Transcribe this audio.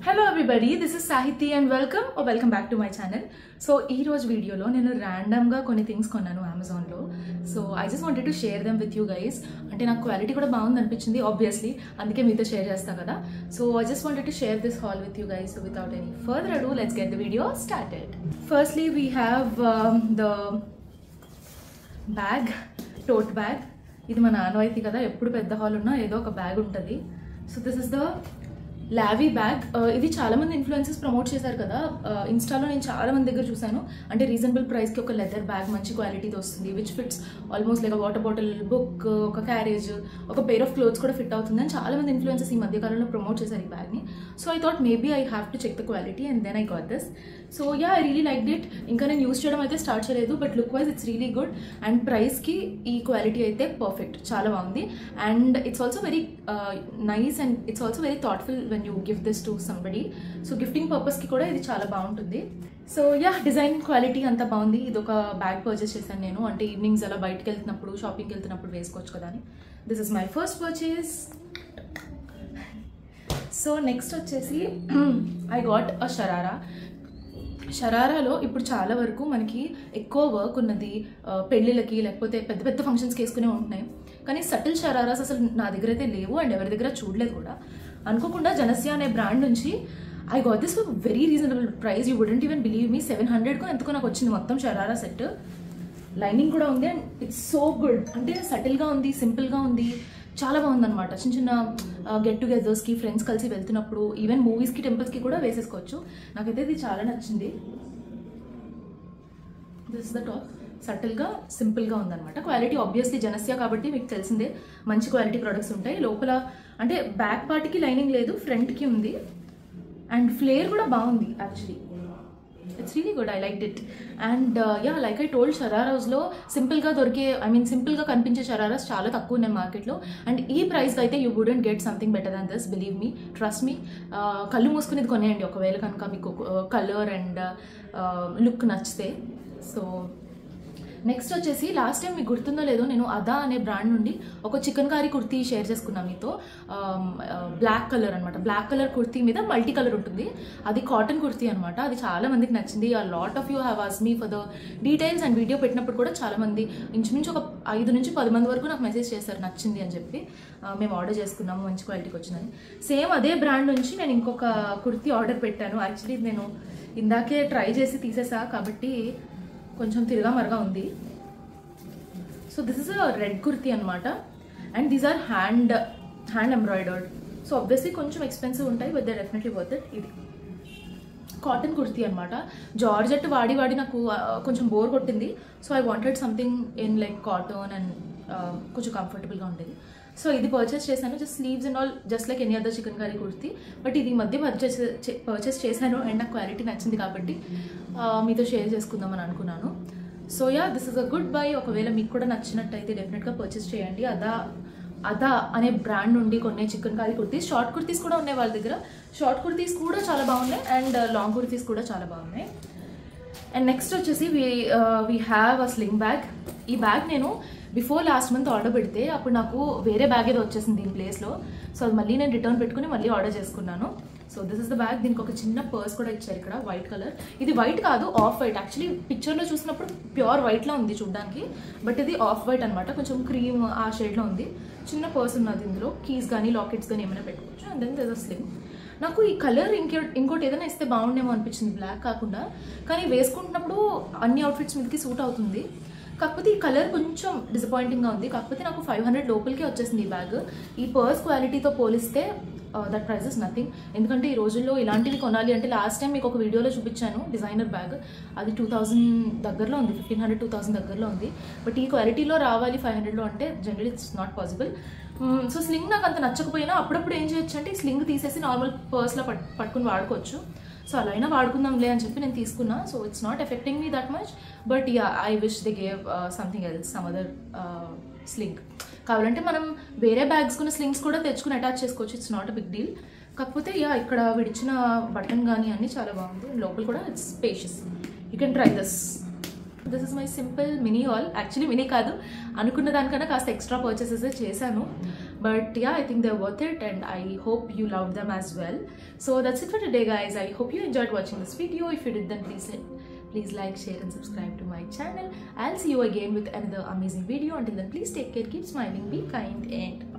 Hello everybody, this is Sahiti and welcome back to my channel. So ee roju video lo nenu random ga konni things konnanu Amazon lo. So I just wanted to share them with you guys. Ante na quality kuda baagundi anpichindi obviously, andike meeto share chesta kada. So I just wanted to share this haul with you guys. So without any further ado, let's get the video started. Firstly, we have the bag, tote bag. ఇది మన ఆనవాయితీ కదా, ఎప్పుడు పెద్ద hall ఉన్నా ఏదో ఒక bag ఉంటుంది. So this is the లావీ bag. ఇది చాలా మంది ఇన్ఫ్లుయెన్సర్స్ ప్రమోట్ చేశారు కదా, ఇన్స్టాలో నేను చాలా మంది దగ్గర చూసాను. అంటే రీజనబుల్ ప్రైస్కి ఒక లెదర్ బ్యాగ్ మంచి క్వాలిటీతో వస్తుంది, which fits almost like water bottle, book, ఒక క్యారేజ్, ఒక పేర్ ఆఫ్ క్లోత్స్ కూడా ఫిట్ అవుతుంది అని చాలా మంది ఇన్ఫ్లుయెన్సర్స్ ఈ మధ్యకాలంలో ప్రమోట్ చేశారు ఈ బ్యాగ్ని. So I thought maybe I have to check the quality and then I got this. So yeah, I really like it. ఇంకా నేను యూస్ చేయడం అయితే స్టార్ట్ చేయలేదు, but look wise it's really good and ప్రైస్కి ఈ క్వాలిటీ అయితే perfect, చాలా బాగుంది. And it's also very nice and it's also very thoughtful when you give this to somebody. So gifting పర్పస్కి కూడా ఇది చాలా బాగుంటుంది. సో యా, డిజైన్ క్వాలిటీ అంతా బాగుంది. ఇది ఒక బ్యాగ్ పర్చేస్ చేశాను నేను, అంటే ఈవినింగ్స్ అలా బయటకు వెళ్తున్నప్పుడు, షాపింగ్కి వెళ్తున్నప్పుడు వేసుకోవచ్చు కదా అని. This is my first purchase. So next వచ్చేసి ఐ గాట్ అ షరారా. షరారాలో ఇప్పుడు చాలా వరకు మనకి ఎక్కువ వర్క్ ఉన్నది, పెళ్ళిళ్ళకి లేకపోతే పెద్ద పెద్ద ఫంక్షన్స్కి వేసుకునే ఉంటున్నాయి. కానీ సటిల్ షరారాస్ అసలు నా దగ్గర అయితే లేవు అండ్ ఎవరి దగ్గర చూడలేదు కూడా. అనుకోకుండా జనస్య అనే బ్రాండ్ నుంచి I got this for very reasonable price. You wouldn't even believe me, 700కు ఎంతకో నాకు వచ్చింది మొత్తం షరారా సెట్. లైనింగ్ కూడా ఉంది అండ్ ఇట్స్ సో గుడ్. అంటే సటిల్గా ఉంది, సింపుల్గా ఉంది, చాలా బాగుందన్నమాట. చిన్న చిన్న గెట్ టుగెదర్స్కి ఫ్రెండ్స్ కలిసి వెళ్తున్నప్పుడు, ఈవెన్ మూవీస్కి, టెంపుల్స్కి కూడా వేసేసుకోవచ్చు. నాకైతే ఇది చాలా నచ్చింది. This is the top. సటిల్గా, సింపుల్గా ఉందన్నమాట. క్వాలిటీ ఆబ్వియస్లీ జనస్య కాబట్టి మీకు తెలిసిందే, మంచి క్వాలిటీ ప్రొడక్ట్స్ ఉంటాయి. లోపల అంటే బ్యాక్ పార్ట్కి లైనింగ్ లేదు, ఫ్రంట్కి ఉంది అండ్ ఫ్లేర్ కూడా బాగుంది. Actually it's really good, I like it. And yeah, like I told, షరారాస్లో సింపుల్గా దొరికే, సింపుల్గా కనిపించే షరారాస్ చాలా తక్కువ ఉన్నాయి మార్కెట్లో. అండ్ ఈ ప్రైస్కి అయితే you wouldn't get something better than this, believe me, trust me. కళ్ళు మూసుకునేది కొనేయండి ఒకవేళ కనుక మీకు కలర్ అండ్ లుక్ నచ్చితే. సో నెక్స్ట్ వచ్చేసి, లాస్ట్ టైం మీకు గుర్తుందో లేదో, నేను అదా అనే బ్రాండ్ నుండి ఒక చికెన్ కారీ కుర్తీ షేర్ చేసుకున్నాను మీతో. బ్లాక్ కలర్ అనమాట. బ్లాక్ కలర్ కుర్తీ మీద మల్టీ కలర్ ఉంటుంది. అది కాటన్ కుర్తీ అనమాట. అది చాలా మందికి నచ్చింది. ఆ lot of you have asked me for the details and video పెట్టినప్పుడు కూడా చాలా మంది, ఇంచుమించు ఒక 5 నుంచి 10 మంది వరకు నాకు మెసేజ్ చేశారు నచ్చింది అని చెప్పి. మేము ఆర్డర్ చేసుకున్నాము, మంచి క్వాలిటీకి వచ్చిందని. సేమ్ అదే బ్రాండ్ నుంచి నేను ఇంకొక కుర్తీ ఆర్డర్ పెట్టాను. యాక్చువల్లీ నేను ఇందాకే ట్రై చేసి తీసేసా కాబట్టి కొంచెం తిరగా మరగా ఉంది. So this is a red kurti అనమాట and these are hand embroidered. So obviously కొంచెం ఎక్స్పెన్సివ్ ఉంటాయి, but they definitely worth it. ఇది కాటన్ కుర్తీ అనమాట. జార్జెట్ వాడి నాకు కొంచెం బోర్ కొట్టింది. So I wanted something in like cotton and కొంచెం కంఫర్టబుల్గా ఉండేది. సో ఇది పర్చేస్ చేశాను, just sleeves and all, just like any other chikankari kurti. But ఇది మధ్య పర్చేస్ చేశాను అండ్ నాకు క్వాలిటీ నచ్చింది కాబట్టి మీతో షేర్ చేసుకుందామని అనుకున్నాను. So yeah, this is a good bye. ఒకవేళ మీకు కూడా నచ్చినట్టయితే డెఫినెట్గా పర్చేస్ చేయండి. అదా అనే బ్రాండ్ నుండి కొన్ని chicken curry kurtis, short kurtis కూడా ఉన్నాయి వాళ్ళ దగ్గర. షార్ట్ కుర్తీస్ కూడా చాలా బాగున్నాయి అండ్ లాంగ్ కుర్తీస్ కూడా చాలా బాగున్నాయి. అండ్ నెక్స్ట్ వచ్చేసి we have a sling bag. ఈ బ్యాగ్ నేను బిఫోర్ లాస్ట్ మంత్ ఆర్డర్ పెడితే అప్పుడు నాకు వేరే బ్యాగ్ ఏదో వచ్చేసింది దీని ప్లేస్లో. సో అది మళ్ళీ నేను రిటర్న్ పెట్టుకుని మళ్ళీ ఆర్డర్ చేసుకున్నాను. So this is the bag. దీనికి ఒక చిన్న పర్స్ కూడా ఇచ్చారు ఇక్కడ, వైట్ కలర్. ఇది వైట్ కాదు, ఆఫ్ వైట్. యాక్చువల్లీ పిక్చర్లో చూసినప్పుడు ప్యూర్ వైట్లో ఉంది చూడడానికి, బట్ ఇది ఆఫ్ వైట్ అనమాట, కొంచెం క్రీమ్ ఆ షేడ్లో ఉంది. చిన్న పర్స్ ఉన్నది, ఇందులో కీస్ కానీ లాకెట్స్ కానీ ఏమైనా పెట్టుకోవచ్చు. And then this is slim. నాకు ఈ కలర్ ఇంకోటి ఏదైనా ఇస్తే బాగుండేమో అనిపించింది, బ్లాక్ కాకుండా. కానీ వేసుకుంటున్నప్పుడు అన్ని అవుట్ఫిట్స్ మీదకి సూట్ అవుతుంది. కాకపోతే ఈ కలర్ కొంచెం డిసప్పాయింటింగ్గా ఉంది. కాకపోతే నాకు 500 లోపలికే వచ్చేసింది ఈ బ్యాగ్. ఈ పర్స్ క్వాలిటీతో పోలిస్తే దట్ ప్రైస్ ఇస్ నథింగ్. ఎందుకంటే ఈ రోజుల్లో ఇలాంటివి కొనాలి అంటే, లాస్ట్ టైం మీకు ఒక వీడియోలో చూపించాను డిజైనర్ బ్యాగ్, అది 2000 దగ్గరలో ఉంది, 1500-2000 దగ్గరలో ఉంది. బట్ ఈ క్వాలిటీలో రావాలి 500లో అంటే generally it's not possible. So sling నాకు అంత నచ్చకపోయినా అప్పుడప్పుడు ఏం చేయొచ్చు అంటే, స్లింగ్ తీసేసి నార్మల్ పర్స్లో పట్టుకుని వాడుకోవచ్చు. సో అలా అయినా వాడుకుందాంలే అని చెప్పి నేను తీసుకున్నా. So it's not effecting me that much, but yeah, I wish they gave something else, some other sling. కావాలంటే మనం వేరే బ్యాగ్స్ కొన్ని స్లింగ్స్ కూడా తెచ్చుకుని అటాచ్ చేసుకోవచ్చు, it's not a big deal. కాకపోతే యా, ఇక్కడ విడిచిన బటన్ కానీ అన్నీ చాలా బాగుంది. లోపల కూడా it's spacious. You can try this. This is my simple mini haul. Actually mini కాదు, అనుకున్న దానికన్నా కాస్త ఎక్స్ట్రా పర్చేసెస్ చేశాను. but yeah, I think they're worth it, and I hope you loved them as well. So that's it for today, guys. I hope you enjoyed watching this video. If you did, then please like, share and subscribe to my channel. I'll see you again with another amazing video. Until then, please take care, keep smiling, be kind, and